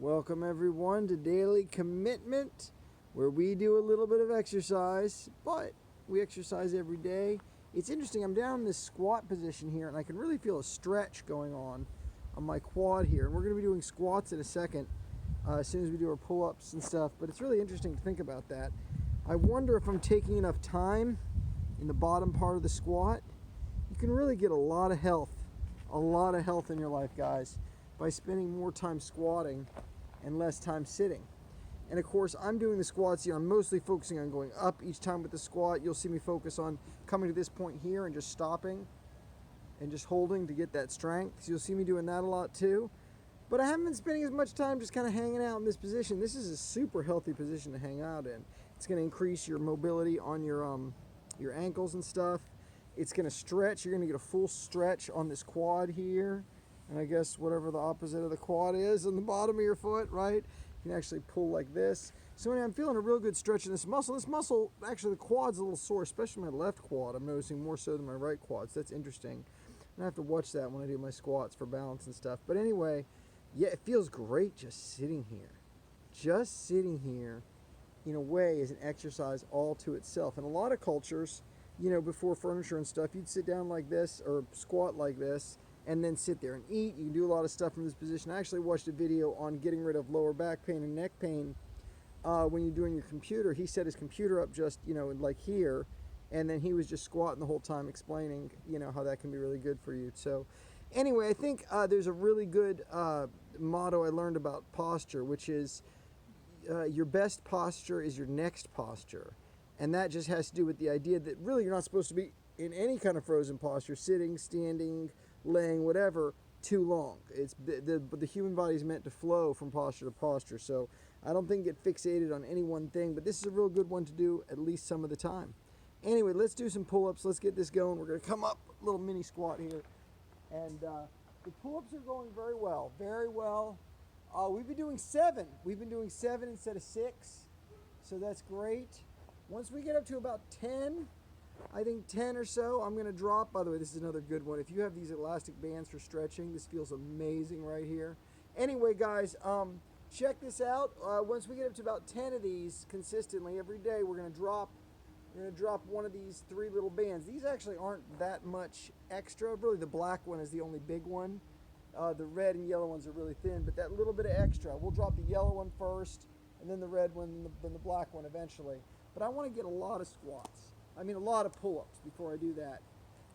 Welcome everyone to Daily Commitment, where we do a little bit of exercise, but we exercise every day. It's interesting, I'm down in this squat position here, and I can really feel a stretch going on my quad here. And we're going to be doing squats in a second, as soon as we do our pull-ups and stuff, but it's really interesting to think about that. I wonder if I'm taking enough time in the bottom part of the squat. You can really get a lot of health in your life, guys, by spending more time squatting and less time sitting. And of course, I'm doing the squats here. I'm mostly focusing on going up each time with the squat. You'll see me focus on coming to this point here and just stopping and just holding to get that strength. So you'll see me doing that a lot too. But I haven't been spending as much time just kind of hanging out in this position. This is a super healthy position to hang out in. It's going to increase your mobility on your ankles and stuff. It's going to stretch. You're going to get a full stretch on this quad here. And I guess whatever the opposite of the quad is on the bottom of your foot, right? You can actually pull like this. So anyway, I'm feeling a real good stretch in this muscle. This muscle, actually the quad's a little sore, especially my left quad. I'm noticing more so than my right quad, so that's interesting. And I have to watch that when I do my squats for balance and stuff. But anyway, yeah, it feels great just sitting here. Just sitting here, in a way, is an exercise all to itself. In a lot of cultures, before furniture and stuff, you'd sit down like this or squat like this and then sit there and eat. You can do a lot of stuff from this position. I actually watched a video on getting rid of lower back pain and neck pain when you're doing your computer. He set his computer up just, like here, and then he was just squatting the whole time explaining, how that can be really good for you. So anyway, I think there's a really good motto I learned about posture, which is your best posture is your next posture. And that just has to do with the idea that really you're not supposed to be in any kind of frozen posture, sitting, standing, laying, whatever, too long. It's the human body is meant to flow from posture to posture. So I don't think get fixated on any one thing, but this is a real good one to do at least some of the time. Anyway, let's do some pull-ups. Let's get this going. We're going to come up, a little mini squat here. And the pull-ups are going very well, very well. We've been doing 7. We've been doing 7 instead of 6. So that's great. Once we get up to about 10, I think 10 or so, I'm going to drop. By the way, this is another good one. If you have these elastic bands for stretching, this feels amazing right here. Anyway, guys, check this out. Once we get up to about 10 of these consistently every day, we're going to drop one of these 3 little bands. These actually aren't that much extra. Really, the black one is the only big one. The red and yellow ones are really thin, but that little bit of extra. We'll drop the yellow one first, and then the red one, then the black one eventually. But I want to get a lot of squats. A lot of pull-ups before I do that.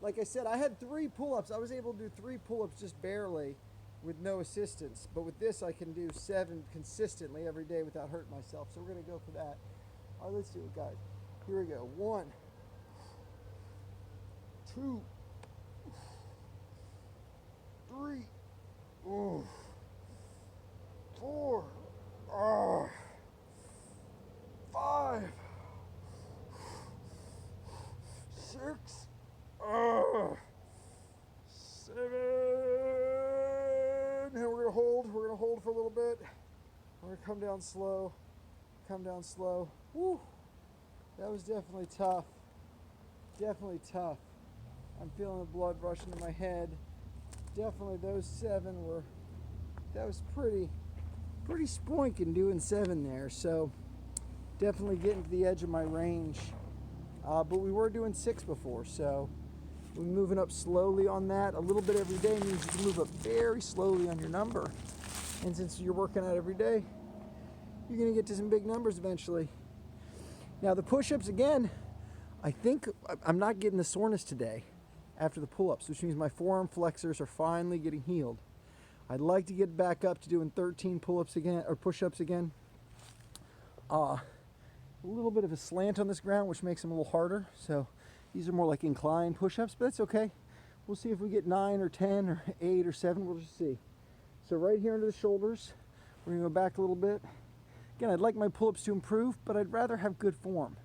Like I said, I had 3 pull-ups. I was able to do 3 pull-ups just barely with no assistance. But with this, I can do 7 consistently every day without hurting myself. So we're going to go for that. All right, let's do it, guys. Here we go. 1, 2, 3, 4, 5, 6, 7. And we're gonna hold. We're gonna hold for a little bit. We're gonna come down slow. Come down slow. Woo! That was definitely tough. Definitely tough. I'm feeling the blood rushing to my head. Definitely those 7 were. That was pretty spoinking doing 7 there. So definitely getting to the edge of my range. But we were doing 6 before, so we're moving up slowly on that. A little bit every day means you can move up very slowly on your number. And since you're working out every day, you're going to get to some big numbers eventually. Now the push-ups, again, I think I'm not getting the soreness today after the pull-ups, which means my forearm flexors are finally getting healed. I'd like to get back up to doing 13 pull-ups again, or push-ups again. A little bit of a slant on this ground, which makes them a little harder. So these are more like inclined push-ups, but that's okay. We'll see if we get 9 or 10 or 8 or 7. We'll just see. So right here into the shoulders, we're gonna go back a little bit. Again, I'd like my pull-ups to improve, but I'd rather have good form.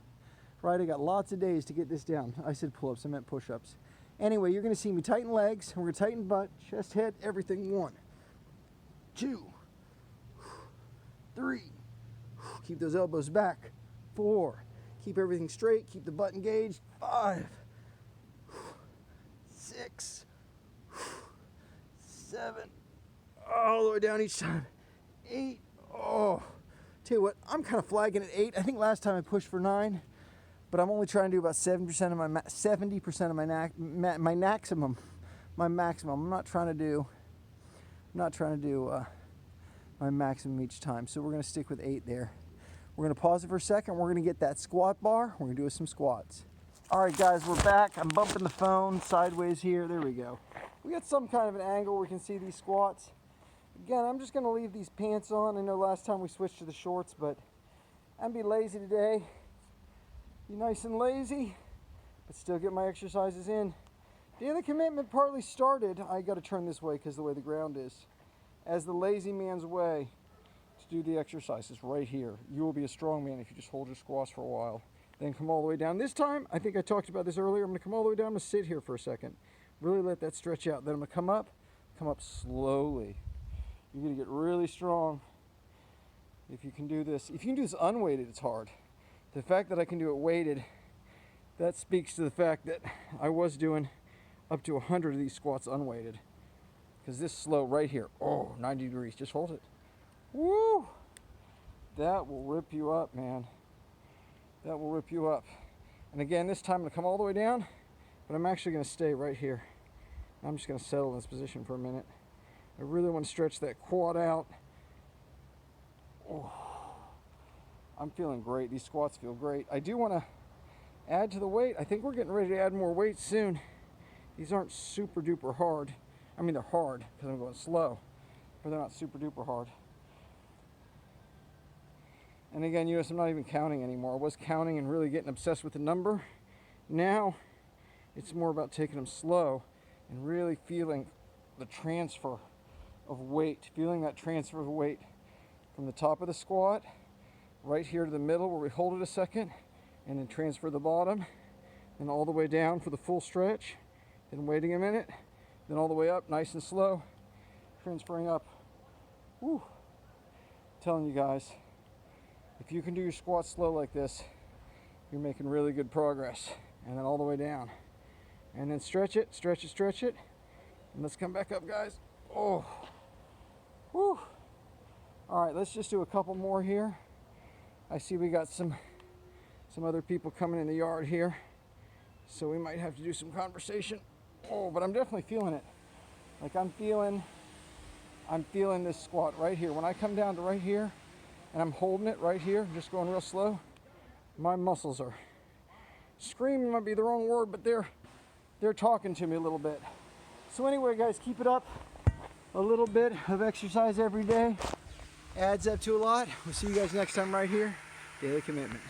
Right, I got lots of days to get this down. I said pull-ups, I meant push-ups. Anyway, you're gonna see me tighten legs, and we're gonna tighten butt, chest, head, everything. 1, 2, 3. Keep those elbows back. 4. Keep everything straight. Keep the butt engaged. 5, 6, 7. All the way down each time. 8, Oh, tell you what, I'm kind of flagging at 8. I think last time I pushed for 9, but I'm only trying to do about 70% of my 70% of my maximum. I'm not trying to do my maximum each time. So we're going to stick with 8 there. We're going to pause it for a second. We're going to get that squat bar. We're going to do some squats. All right, guys, we're back. I'm bumping the phone sideways here. There we go. We got some kind of an angle where we can see these squats. Again, I'm just going to leave these pants on. I know last time we switched to the shorts, but I'm be lazy today. Be nice and lazy, but still get my exercises in. Daily commitment partly started. I got to turn this way because the way the ground is. As the lazy man's way to do the exercises right here. You will be a strong man if you just hold your squats for a while. Then come all the way down. This time, I think I talked about this earlier, I'm going to come all the way down. I'm going to sit here for a second. Really let that stretch out. Then I'm going to come up slowly. You're going to get really strong if you can do this. If you can do this unweighted, it's hard. The fact that I can do it weighted, that speaks to the fact that I was doing up to 100 of these squats unweighted. Because this slow right here, 90 degrees, just hold it. Woo! That will rip you up, man. That will rip you up. And again, this time I'm going to come all the way down, but I'm actually going to stay right here. I'm just going to settle in this position for a minute. I really want to stretch that quad out. Oh, I'm feeling great. These squats feel great. I do want to add to the weight. I think we're getting ready to add more weight soon. These aren't super duper hard. I mean, they're hard because I'm going slow, but they're not super duper hard. And again, you notice I'm not even counting anymore. I was counting and really getting obsessed with the number. Now, it's more about taking them slow and really feeling the transfer of weight, feeling that transfer of weight from the top of the squat right here to the middle where we hold it a second, and then transfer the bottom, and all the way down for the full stretch, then waiting a minute, then all the way up nice and slow, transferring up. Woo. I'm telling you guys, if you can do your squats slow like this, you're making really good progress. And then all the way down. And then stretch it, stretch it, stretch it. And let's come back up, guys. Oh. Whew. All right, let's just do a couple more here. I see we got some other people coming in the yard here. So we might have to do some conversation. Oh, but I'm definitely feeling it. Like I'm feeling this squat right here. When I come down to right here, and I'm holding it right here, just going real slow, my muscles are screaming, might be the wrong word, but they're talking to me a little bit. So anyway, guys, keep it up. A little bit of exercise every day adds up to a lot. We'll see you guys next time right here. Daily Commitment.